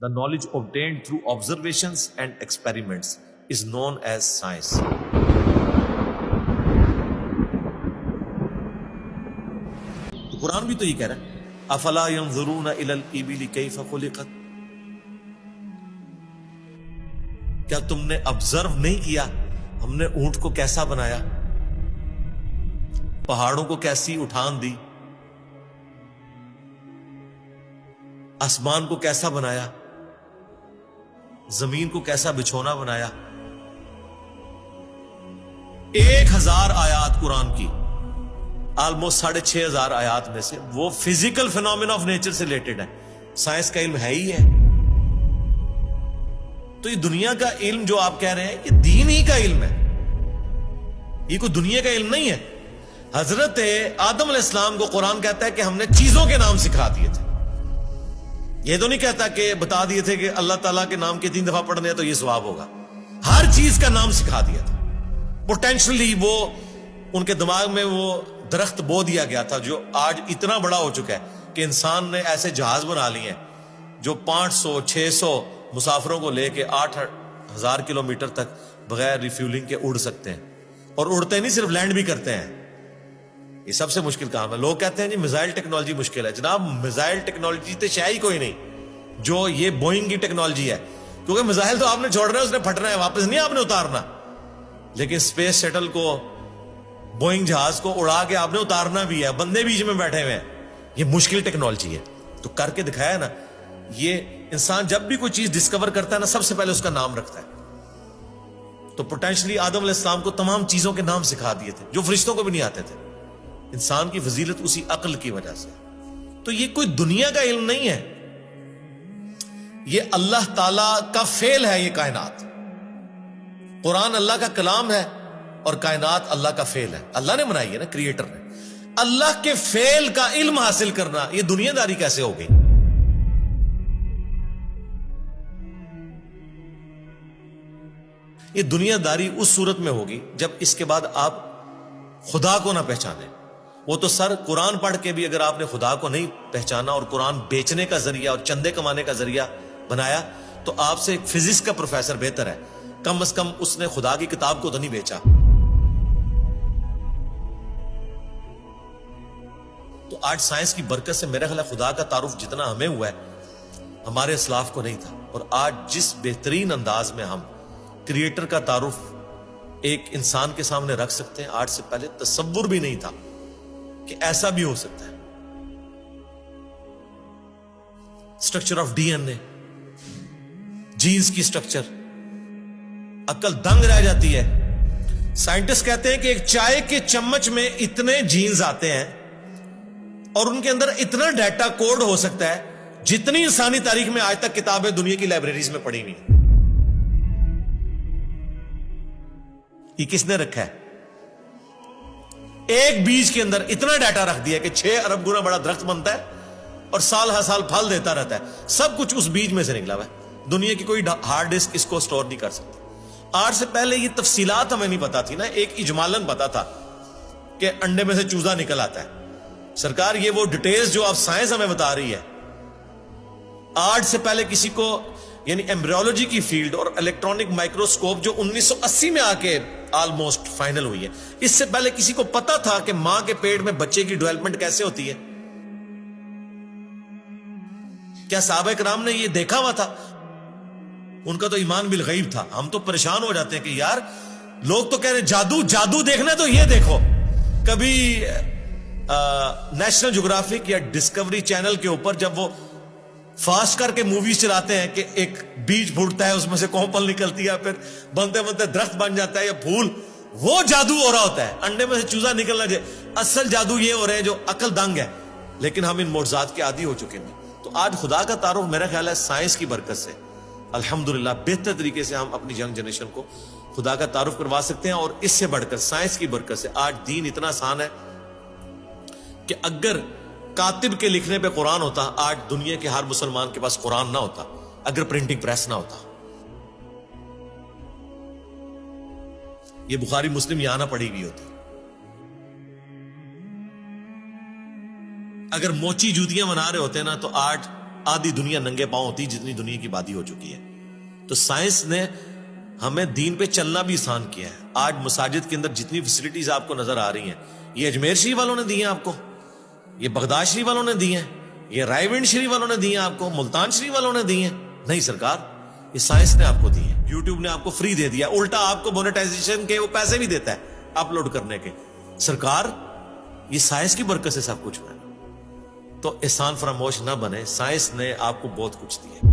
The knowledge obtained through observations and experiments is known as science. تو قرآن بھی تو یہ کہہ رہا ہے افلا ينظرون الى الابل كيف خلقت. کیا تم نے آبزرو نہیں کیا ہم نے اونٹ کو کیسا بنایا، پہاڑوں کو کیسی اٹھان دی، آسمان کو کیسا بنایا، زمین کو کیسا بچھونا بنایا. 1000 آیات قرآن کی، آلموسٹ 6500 آیات میں سے وہ فزیکل فینومینا آف نیچر سے ریلیٹڈ ہے. سائنس کا علم ہے ہی ہے. تو یہ دنیا کا علم جو آپ کہہ رہے ہیں یہ دین ہی کا علم ہے، یہ کوئی دنیا کا علم نہیں ہے. حضرت آدم علیہ السلام کو قرآن کہتا ہے کہ ہم نے چیزوں کے نام سکھا دیے تھے. یہ تو نہیں کہتا کہ بتا دیے تھے کہ اللہ تعالیٰ کے نام کے 3 دفعہ پڑھنے ہیں تو یہ ثواب ہوگا. ہر چیز کا نام سکھا دیا تھا. پوٹینشلی وہ ان کے دماغ میں وہ درخت بو دیا گیا تھا جو آج اتنا بڑا ہو چکا ہے کہ انسان نے ایسے جہاز بنا لیے ہیں جو 500-600 مسافروں کو لے کے 8000 کلومیٹر تک بغیر ریفیولنگ کے اڑ سکتے ہیں. اور اڑتے نہیں، صرف لینڈ بھی کرتے ہیں. یہ سب سے مشکل کام ہے. لوگ کہتے ہیں جی میزائل ٹیکنالوجی مشکل ہے. جناب میزائل ٹیکنالوجی تو شاید ہی کوئی نہیں جو یہ بوئنگ کی ٹیکنالوجی ہے، کیونکہ میزائل تو آپ نے چھوڑنا ہے، اس نے پھٹنا ہے، واپس نہیں آپ نے اتارنا. لیکن اسپیس شٹل کو، بوئنگ جہاز کو اڑا کے آپ نے اتارنا بھی ہے، بندے بیچ میں بیٹھے ہوئے ہیں. یہ مشکل ٹیکنالوجی ہے. تو کر کے دکھایا نا. یہ انسان جب بھی کوئی چیز ڈسکور کرتا ہے نا، سب سے پہلے اس کا نام رکھتا ہے. تو پوٹینشلی آدم علیہ السلام کو تمام چیزوں کے نام سکھا دیے تھے جو فرشتوں کو بھی نہیں آتے تھے. انسان کی فضیلت اسی عقل کی وجہ سے. تو یہ کوئی دنیا کا علم نہیں ہے، یہ اللہ تعالی کا فعل ہے. یہ کائنات، قرآن اللہ کا کلام ہے اور کائنات اللہ کا فعل ہے. اللہ نے بنائی ہے نا، کریٹر نے. اللہ کے فعل کا علم حاصل کرنا یہ دنیا داری کیسے ہو گئی؟ یہ دنیا داری اس صورت میں ہوگی جب اس کے بعد آپ خدا کو نہ پہچانیں. وہ تو سر قرآن پڑھ کے بھی اگر آپ نے خدا کو نہیں پہچانا اور قرآن بیچنے کا ذریعہ اور چندے کمانے کا ذریعہ بنایا تو آپ سے ایک فزکس کا پروفیسر بہتر ہے. کم از کم اس نے خدا کی کتاب کو تو نہیں بیچا. تو آج سائنس کی برکت سے میرا خیال ہے خدا کا تعارف جتنا ہمیں ہوا ہے ہمارے اسلاف کو نہیں تھا. اور آج جس بہترین انداز میں ہم کریٹر کا تعارف ایک انسان کے سامنے رکھ سکتے ہیں، آج سے پہلے تصور بھی نہیں تھا کہ ایسا بھی ہو سکتا ہے. Structure of D N A, genes کی اسٹرکچر، عقل دنگ رہ جاتی ہے. سائنٹسٹ کہتے ہیں کہ ایک چائے کے چمچ میں اتنے جینز آتے ہیں اور ان کے اندر اتنا ڈیٹا کوڈ ہو سکتا ہے جتنی انسانی تاریخ میں آج تک کتابیں دنیا کی لائبریریز میں پڑھی ہوئی. یہ کس نے رکھا ہے؟ ایک بیج کے اندر اتنا ڈیٹا رکھ دیا کہ 6 ارب گنا بڑا درخت بنتا ہے اور سال ہر سال پھل دیتا رہتا ہے. سب کچھ اس بیج میں سے نکلا ہوا ہے. دنیا کی کوئی ہارڈ ڈسک اس کو سٹور نہیں کر سکتی. آج سے پہلے یہ تفصیلات ہمیں نہیں پتا تھی نا. ایک اجمالاً پتا تھا کہ انڈے میں سے چوزا نکل آتا ہے. سرکار یہ وہ ڈیٹیلز جو آپ سائنس ہمیں بتا رہی ہے، آج سے پہلے کسی کو، یعنی ایمبریولوجی کی فیلڈ اور الیکٹرانک مائکروسکوپ جو 1980 میں آ کے آلموسٹ فائنل ہوئی ہے، اس سے پہلے کسی کو پتا تھا کہ ماں کے پیٹ میں بچے کی ڈیولپمنٹ کیسے ہوتی ہے؟ کیا صحابہ کرام نے یہ دیکھا ہوا تھا؟ ان کا تو ایمان بالغیب تھا. ہم تو پریشان ہو جاتے ہیں کہ یار لوگ تو کہہ رہے ہیں جادو دیکھنا ہے تو یہ دیکھو. کبھی نیشنل جغرافک یا ڈسکوری چینل کے اوپر جب وہ فاسٹ کر کے موویز چلاتے ہیں کہ ایک بیج پھوٹتا ہے، اس میں سے کومپل نکلتی ہے، پھر بنتے بنتے درخت بن جاتا ہے یا پھول، وہ جادو ہو رہا ہوتا ہے. انڈے میں سے چوزا نکلنا جائے. اصل جادو یہ ہو رہا ہے جو عقل دنگ ہے. لیکن ہم ان معجزات کے عادی ہو چکے ہیں. تو آج خدا کا تعارف میرا خیال ہے سائنس کی برکت سے الحمدللہ بہتر طریقے سے ہم اپنی ینگ جنریشن کو خدا کا تعارف کروا سکتے ہیں. اور اس سے بڑھ کر سائنس کی برکت سے آج دین اتنا آسان ہے کہ اگر کاتب کے لکھنے پہ قرآن ہوتا، آج دنیا کے ہر مسلمان کے پاس قرآن نہ ہوتا اگر پرنٹنگ پریس نہ ہوتا. یہ بخاری مسلم یہاں نہ پڑھی ہوئی ہوتی. اگر موچی جوتیاں بنا رہے ہوتے نا تو آج آدھی دنیا ننگے پاؤں ہوتی جتنی دنیا کی آبادی ہو چکی ہے. تو سائنس نے ہمیں دین پہ چلنا بھی آسان کیا ہے. آج مساجد کے اندر جتنی فیسلٹیز آپ کو نظر آ رہی ہیں یہ اجمیر شریف والوں نے دی ہیں آپ کو, یہ بغداد شریف والوں نے دی ہیں, یہ رائے ونڈ شریف والوں نے دی ہیں آپ کو, ملتان شریف والوں نے دی ہیں. نہیں سرکار, یہ سائنس نے آپ کو دی ہے. یوٹیوب نے آپ کو فری دے دیا, الٹا آپ کو مونیٹائزیشن کے وہ پیسے بھی دیتا ہے اپلوڈ کرنے کے. سرکار یہ سائنس کی برکت سے سب کچھ ہوا ہے. تو احسان فراموش نہ بنے, سائنس نے آپ کو بہت کچھ دیا.